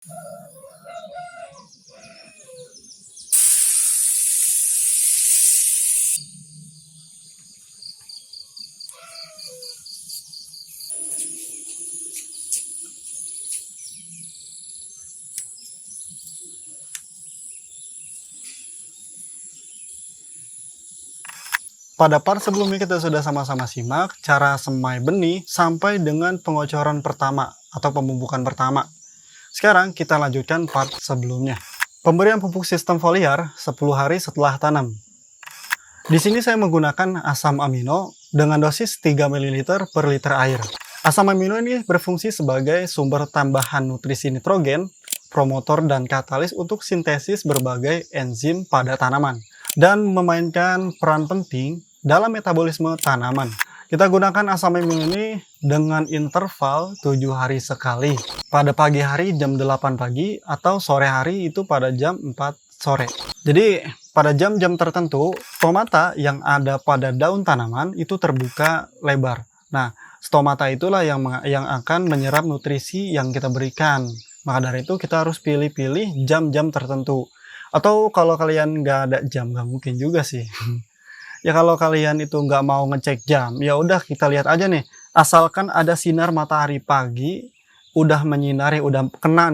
Pada part sebelumnya kita sudah sama-sama simak cara semai benih sampai dengan pengocoran pertama atau pemupukan pertama. Sekarang kita lanjutkan part sebelumnya. Pemberian pupuk sistem foliar 10 hari setelah tanam. Di sini saya menggunakan asam amino dengan dosis 3 ml per liter air. Asam amino ini berfungsi sebagai sumber tambahan nutrisi nitrogen, promotor dan katalis untuk sintesis berbagai enzim pada tanaman, dan memainkan peran penting dalam metabolisme tanaman. Kita gunakan asam amino ini dengan interval 7 hari sekali. Pada pagi hari jam 8 pagi atau sore hari itu pada jam 4 sore. Jadi pada jam-jam tertentu, stomata yang ada pada daun tanaman itu terbuka lebar. Nah, stomata itulah yang akan menyerap nutrisi yang kita berikan. Maka dari itu kita harus pilih-pilih jam-jam tertentu. Atau kalau kalian nggak ada jam, nggak mungkin juga sih. Ya kalau kalian itu nggak mau ngecek jam, ya udah kita lihat aja nih. Asalkan ada sinar matahari pagi, udah menyinari, udah kena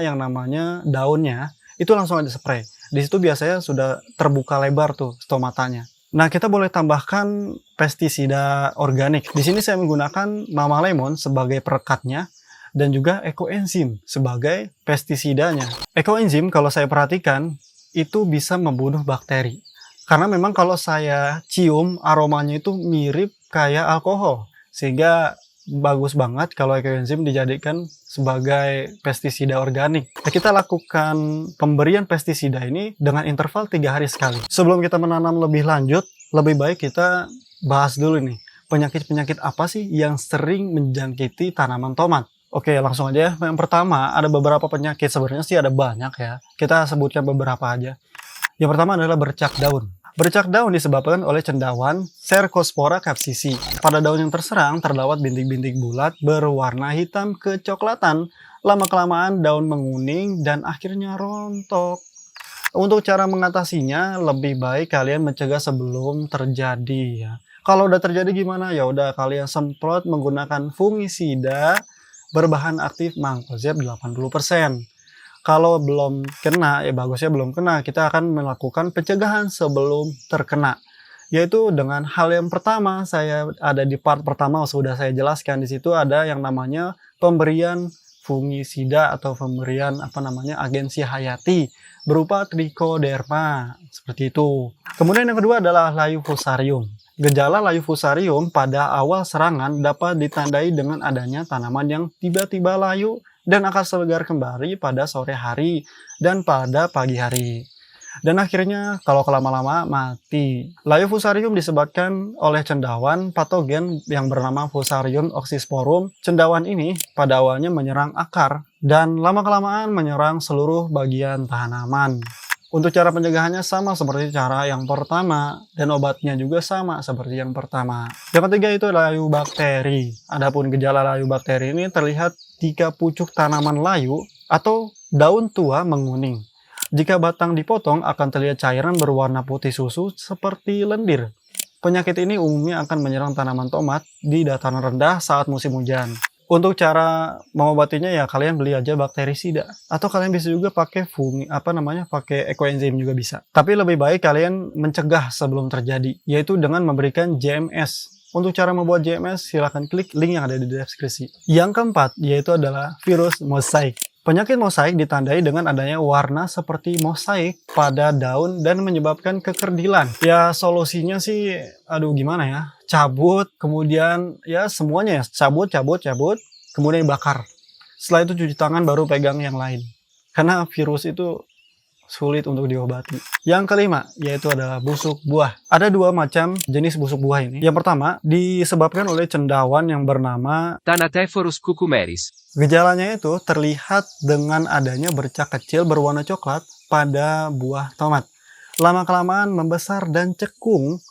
yang namanya daunnya, itu langsung aja spray. Di situ biasanya sudah terbuka lebar tuh stomatanya. Nah, kita boleh tambahkan pestisida organik. Di sini saya menggunakan Mama Lemon sebagai perekatnya dan juga ekoenzim sebagai pestisidanya. Ekoenzim kalau saya perhatikan itu bisa membunuh bakteri. Karena memang kalau saya cium aromanya itu mirip kayak alkohol, sehingga bagus banget kalau ekoenzim dijadikan sebagai pestisida organik. Nah, kita lakukan pemberian pestisida ini dengan interval 3 hari sekali. Sebelum kita menanam lebih lanjut, lebih baik kita bahas dulu nih, penyakit-penyakit apa sih yang sering menjangkiti tanaman tomat. Oke, langsung aja. Yang pertama, ada beberapa penyakit, sebenarnya sih ada banyak ya. Kita sebutkan beberapa aja. Yang pertama adalah bercak daun. Bercak daun disebabkan oleh cendawan Cercospora capsicii. Pada daun yang terserang terdapat bintik-bintik bulat berwarna hitam kecoklatan. Lama-kelamaan daun menguning dan akhirnya rontok. Untuk cara mengatasinya, lebih baik kalian mencegah sebelum terjadi ya. Kalau udah terjadi gimana? Ya udah kalian semprot menggunakan fungisida berbahan aktif mancozeb 80%. Kalau belum kena, ya bagusnya belum kena, kita akan melakukan pencegahan sebelum terkena. Yaitu dengan hal yang pertama, saya ada di part pertama sudah saya jelaskan, di situ ada yang namanya pemberian fungisida atau pemberian agensi hayati berupa trichoderma seperti itu. Kemudian yang kedua adalah layu fusarium. Gejala layu fusarium pada awal serangan dapat ditandai dengan adanya tanaman yang tiba-tiba layu dan akan segar kembali pada sore hari dan pada pagi hari. Dan akhirnya kalau kelama-lama mati. Layu fusarium disebabkan oleh cendawan patogen yang bernama Fusarium oxysporum. Cendawan ini pada awalnya menyerang akar dan lama-kelamaan menyerang seluruh bagian tanaman. Untuk cara pencegahannya sama seperti cara yang pertama dan obatnya juga sama seperti yang pertama. Yang ketiga itu layu bakteri. Adapun gejala layu bakteri ini terlihat jika pucuk tanaman layu atau daun tua menguning. Jika batang dipotong akan terlihat cairan berwarna putih susu seperti lendir. Penyakit ini umumnya akan menyerang tanaman tomat di dataran rendah saat musim hujan. Untuk cara mengobatinya ya kalian beli aja bakterisida atau kalian bisa juga pakai pakai ekoenzim juga bisa. Tapi lebih baik kalian mencegah sebelum terjadi, yaitu dengan memberikan JMS. Untuk cara membuat JMS silahkan klik link yang ada di deskripsi. Yang keempat yaitu adalah virus mosaik. Penyakit mosaik ditandai dengan adanya warna seperti mosaik pada daun dan menyebabkan kekerdilan. Ya solusinya sih, aduh gimana ya, cabut, kemudian ya semuanya ya, cabut, kemudian bakar. Setelah itu cuci tangan baru pegang yang lain. Karena virus itu sulit untuk diobati. Yang kelima yaitu adalah busuk buah. Ada dua macam jenis busuk buah ini. Yang pertama disebabkan oleh cendawan yang bernama Thanatephorus cucumeris. Gejalanya itu terlihat dengan adanya bercak kecil berwarna coklat pada buah tomat. Lama-kelamaan membesar dan cekung,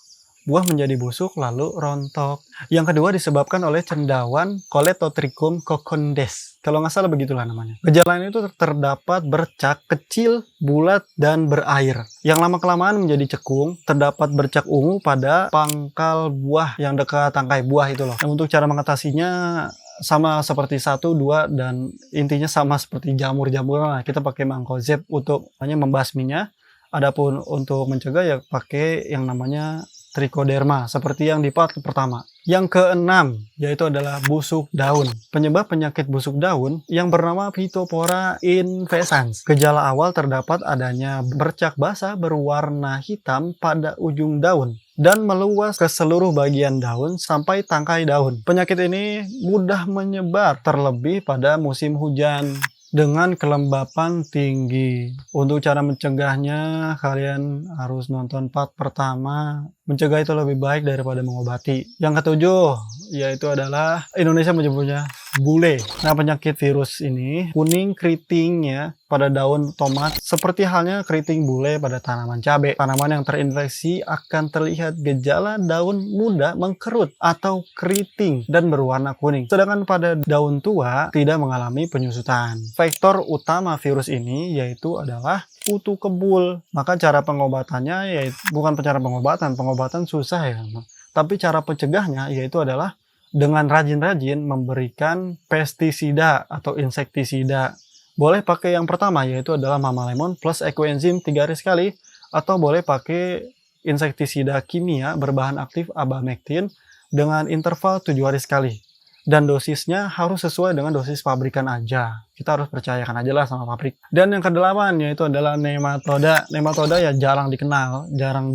buah menjadi busuk lalu rontok. Yang kedua disebabkan oleh cendawan Coletotrichum coccundens. Kalau nggak salah begitulah namanya. Gejala ini tuh terdapat bercak kecil, bulat, dan berair. Yang lama-kelamaan menjadi cekung, terdapat bercak ungu pada pangkal buah yang dekat tangkai buah itu loh. Dan untuk cara mengatasinya sama seperti 1, 2, dan intinya sama seperti jamur-jamuran. Kita pakai Mancozeb untuk membasminya. Adapun untuk mencegah ya pakai yang namanya Trichoderma seperti yang di part pertama. Yang keenam yaitu adalah busuk daun. Penyebab penyakit busuk daun yang bernama Phytophthora infestans. Gejala awal terdapat adanya bercak basah berwarna hitam pada ujung daun dan meluas ke seluruh bagian daun sampai tangkai daun. Penyakit ini mudah menyebar terlebih pada musim hujan dengan kelembapan tinggi. Untuk cara mencegahnya, kalian harus nonton part pertama. Mencegah itu lebih baik daripada mengobati. Yang ketujuh, yaitu adalah Indonesia menyebutnya bule. Nah, penyakit virus ini kuning keritingnya pada daun tomat seperti halnya keriting bule pada tanaman cabai. Tanaman yang terinfeksi akan terlihat gejala daun muda mengkerut atau keriting dan berwarna kuning. Sedangkan pada daun tua tidak mengalami penyusutan. Faktor utama virus ini yaitu adalah kutu kebul. Maka cara pengobatannya yaitu bukan cara pengobatan susah ya. Tapi cara pencegahnya yaitu adalah dengan rajin-rajin memberikan pestisida atau insektisida. Boleh pakai yang pertama yaitu adalah Mama Lemon plus Ecoenzym 3 hari sekali, atau boleh pakai insektisida kimia berbahan aktif abamectin dengan interval 7 hari sekali. Dan dosisnya harus sesuai dengan dosis pabrikan aja. Kita harus percayakan aja lah sama pabrik. Dan yang kedelapan yaitu adalah nematoda. Nematoda ya jarang dikenal, jarang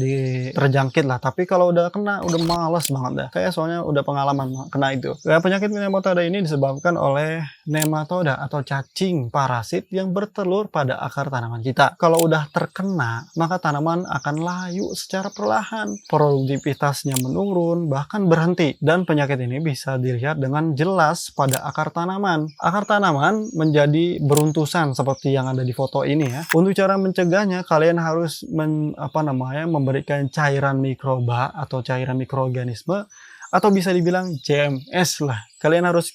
terjangkit lah. Tapi kalau udah kena, udah males banget dah. Kayak soalnya udah pengalaman kena itu. Ya, penyakit nematoda ini disebabkan oleh nematoda atau cacing parasit yang bertelur pada akar tanaman kita. Kalau udah terkena, maka tanaman akan layu secara perlahan. Produktivitasnya menurun, bahkan berhenti. Dan penyakit ini bisa dilihat dengan jelas pada akar tanaman. Akar tanaman menjadi beruntusan seperti yang ada di foto ini ya. Untuk cara mencegahnya, kalian harus memberikan cairan mikroba atau cairan mikroorganisme, atau bisa dibilang JMS lah. Kalian harus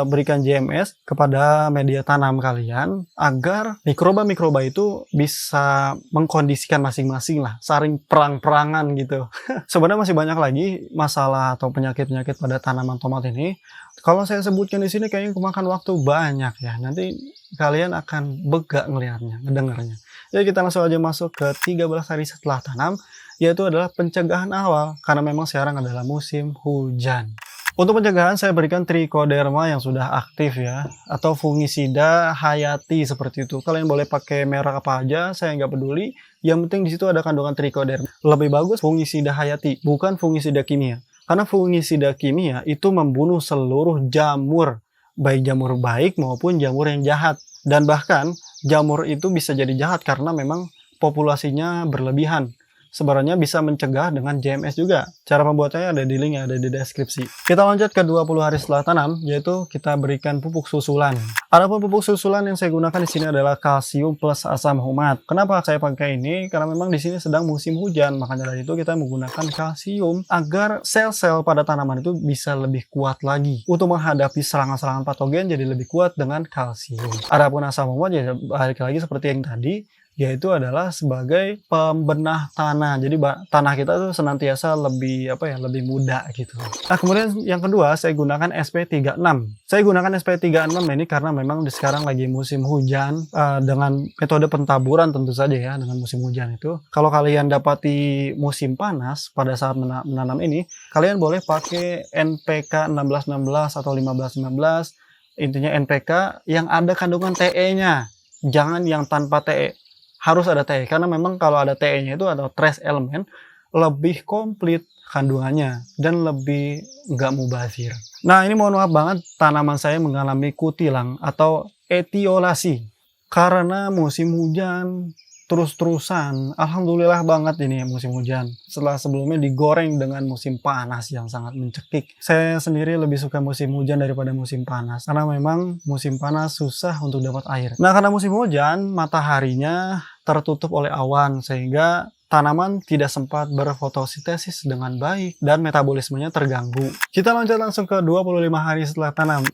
berikan JMS kepada media tanam kalian agar mikroba-mikroba itu bisa mengkondisikan masing-masing lah, saling perang-perangan gitu. Sebenarnya masih banyak lagi masalah atau penyakit-penyakit pada tanaman tomat ini. Kalau saya sebutkan di sini kayaknya kemakan waktu banyak ya. Nanti kalian akan begak ngelihatnya, ngedengarnya. Jadi kita langsung aja masuk ke 13 hari setelah tanam, yaitu adalah pencegahan awal, karena memang sekarang adalah musim hujan. Untuk pencegahan saya berikan Trichoderma yang sudah aktif ya, atau fungisida hayati seperti itu. Kalian boleh pakai merek apa aja, saya nggak peduli. Yang penting di situ ada kandungan Trichoderma. Lebih bagus fungisida hayati, bukan fungisida kimia. Karena fungisida kimia itu membunuh seluruh jamur, baik jamur baik maupun jamur yang jahat. Dan bahkan jamur itu bisa jadi jahat karena memang populasinya berlebihan. Sebenarnya bisa mencegah dengan JMS juga. Cara pembuatannya ada di link yang ada di deskripsi. Kita lanjut ke 20 hari setelah tanam, yaitu kita berikan pupuk susulan. Adapun pupuk susulan yang saya gunakan di sini adalah kalsium plus asam humat. Kenapa saya pakai ini? Karena memang di sini sedang musim hujan, makanya dari itu kita menggunakan kalsium agar sel-sel pada tanaman itu bisa lebih kuat lagi untuk menghadapi serangan-serangan patogen, jadi lebih kuat dengan kalsium. Adapun asam humat ya balik lagi seperti yang tadi, yaitu adalah sebagai pembenah tanah. Jadi tanah kita tuh senantiasa lebih lebih muda gitu. Nah, kemudian yang kedua saya gunakan SP36. Saya gunakan SP36 ini karena memang sekarang lagi musim hujan, dengan metode pentaburan tentu saja ya dengan musim hujan itu. Kalau kalian dapati musim panas pada saat menanam ini, kalian boleh pakai NPK 1616 atau 1515. Intinya NPK yang ada kandungan TE-nya. Jangan yang tanpa TE. Harus ada TE, karena memang kalau ada TE-nya itu atau trace element lebih komplit kandungannya dan lebih nggak mubazir. Nah, ini mohon maaf banget, tanaman saya mengalami kutilang atau etiolasi karena musim hujan terus-terusan. Alhamdulillah banget ini musim hujan. Setelah sebelumnya digoreng dengan musim panas yang sangat mencekik. Saya sendiri lebih suka musim hujan daripada musim panas. Karena memang musim panas susah untuk dapat air. Nah, karena musim hujan, mataharinya tertutup oleh awan. Sehingga tanaman tidak sempat berfotosintesis dengan baik. Dan metabolismenya terganggu. Kita lanjut langsung ke 25 hari setelah tanam.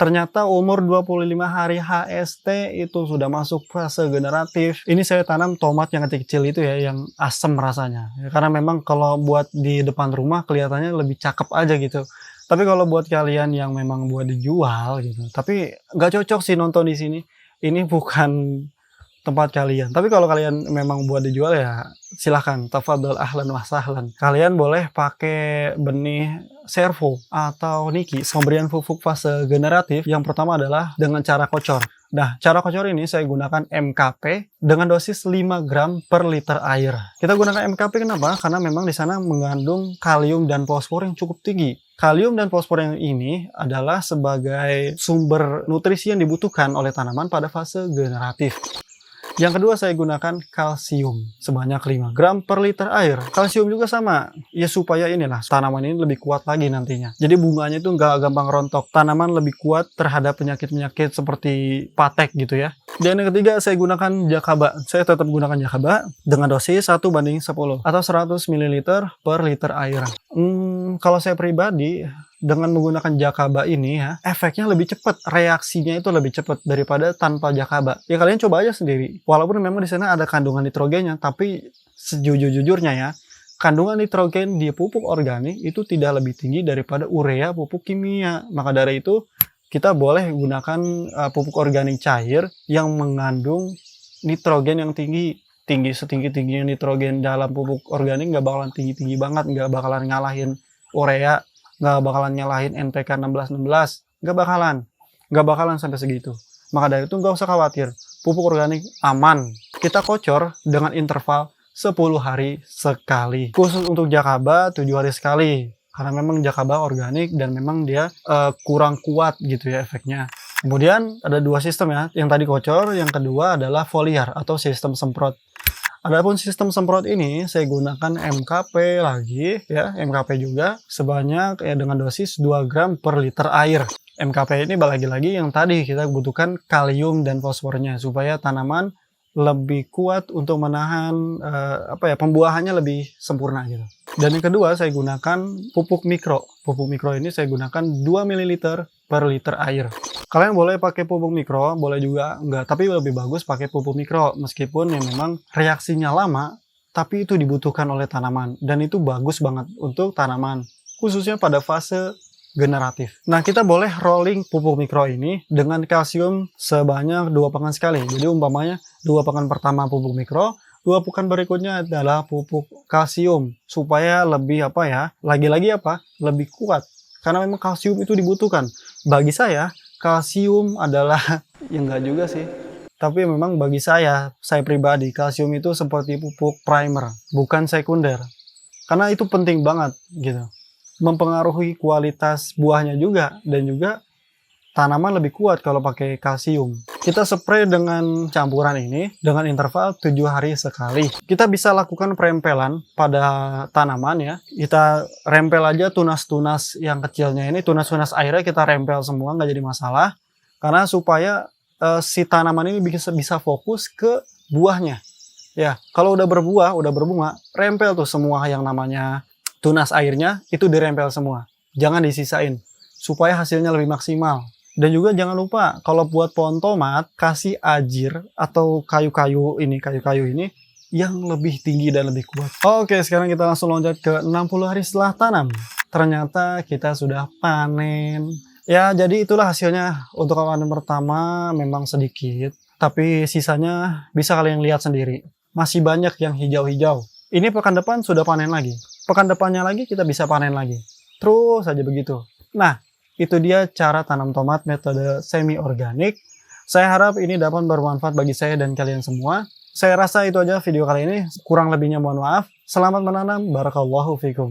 Ternyata umur 25 hari HST itu sudah masuk fase generatif. Ini saya tanam tomat yang kecil-kecil itu ya, yang asem rasanya. Ya, karena memang kalau buat di depan rumah kelihatannya lebih cakep aja gitu. Tapi kalau buat kalian yang memang buat dijual gitu, tapi nggak cocok sih nonton di sini. Ini bukan tempat kalian. Tapi kalau kalian memang buat dijual ya silahkan, tafadhol ahlan wa sahlan. Kalian boleh pakai benih servo atau niki pemberian pupuk fase generatif. Yang pertama adalah dengan cara kocor. Nah, cara kocor ini saya gunakan MKP dengan dosis 5 gram per liter air. Kita gunakan MKP kenapa? Karena memang di sana mengandung kalium dan fosfor yang cukup tinggi. Kalium dan fosfor yang ini adalah sebagai sumber nutrisi yang dibutuhkan oleh tanaman pada fase generatif. Yang kedua saya gunakan kalsium sebanyak 5 gram per liter air. Kalsium juga sama, ya supaya inilah tanaman ini lebih kuat lagi nantinya. Jadi bunganya itu nggak gampang rontok. Tanaman lebih kuat terhadap penyakit-penyakit seperti patek gitu ya. Dan yang ketiga saya gunakan jakaba. Saya tetap gunakan jakaba dengan dosis 1:10 atau 100 ml per liter air. Kalau saya pribadi dengan menggunakan jakaba ini ya, efeknya lebih cepat, reaksinya itu lebih cepat daripada tanpa jakaba. Ya kalian coba aja sendiri. Walaupun memang di sana ada kandungan nitrogennya, tapi sejujur-jujurnya ya, kandungan nitrogen di pupuk organik itu tidak lebih tinggi daripada urea pupuk kimia. Maka dari itu kita boleh gunakan pupuk organik cair yang mengandung nitrogen yang tinggi. Setinggi-tingginya nitrogen dalam pupuk organik nggak bakalan tinggi-tinggi banget, nggak bakalan ngalahin urea, nggak bakalan nyalahin NPK 1616, nggak bakalan sampai segitu. Maka dari itu nggak usah khawatir, pupuk organik aman. Kita kocor dengan interval 10 hari sekali. Khusus untuk jakaba 7 hari sekali, karena memang jakaba organik dan memang dia kurang kuat gitu ya efeknya. Kemudian ada dua sistem ya, yang tadi kocor, yang kedua adalah foliar atau sistem semprot. Adapun sistem semprot ini saya gunakan MKP lagi ya, MKP juga sebanyak ya dengan dosis 2 gram per liter air. MKP ini lagi-lagi yang tadi kita butuhkan kalium dan fosfornya supaya tanaman lebih kuat untuk menahan pembuahannya lebih sempurna gitu. Dan yang kedua saya gunakan pupuk mikro. Pupuk mikro ini saya gunakan 2 ml per liter air. Kalian boleh pakai pupuk mikro, boleh juga enggak, tapi lebih bagus pakai pupuk mikro meskipun yang memang reaksinya lama, tapi itu dibutuhkan oleh tanaman dan itu bagus banget untuk tanaman, khususnya pada fase generatif. Nah, kita boleh rolling pupuk mikro ini dengan kalsium sebanyak 2 pekan sekali. Jadi umpamanya 2 pekan pertama pupuk mikro, 2 pekan berikutnya adalah pupuk kalsium supaya lebih lebih kuat. Karena memang kalsium itu dibutuhkan. Bagi saya, kalsium adalah, ya enggak juga sih. Tapi memang bagi saya pribadi, kalsium itu seperti pupuk primer, bukan sekunder. Karena itu penting banget gitu. Mempengaruhi kualitas buahnya juga, dan juga tanaman lebih kuat kalau pakai kalsium. Kita spray dengan campuran ini dengan interval 7 hari sekali. Kita bisa lakukan perempelan pada tanaman ya. Kita rempel aja tunas-tunas yang kecilnya ini, tunas-tunas airnya kita rempel semua, nggak jadi masalah. Karena supaya si tanaman ini bisa fokus ke buahnya. Ya, kalau udah berbuah, udah berbunga, rempel tuh semua yang namanya tunas airnya itu dirempel semua. Jangan disisain supaya hasilnya lebih maksimal. Dan juga jangan lupa kalau buat pohon tomat kasih ajir atau kayu-kayu ini yang lebih tinggi dan lebih kuat. Oke, sekarang kita langsung loncat ke 60 hari setelah tanam. Ternyata kita sudah panen. Ya, jadi itulah hasilnya. Untuk panen pertama memang sedikit, tapi sisanya bisa kalian lihat sendiri. Masih banyak yang hijau-hijau. Ini pekan depan sudah panen lagi. Pekan depannya lagi kita bisa panen lagi. Terus saja begitu. Nah, itu dia cara tanam tomat metode semi organik. Saya harap ini dapat bermanfaat bagi saya dan kalian semua. Saya rasa itu aja video kali ini. Kurang lebihnya mohon maaf. Selamat menanam. Barakallahu fikum.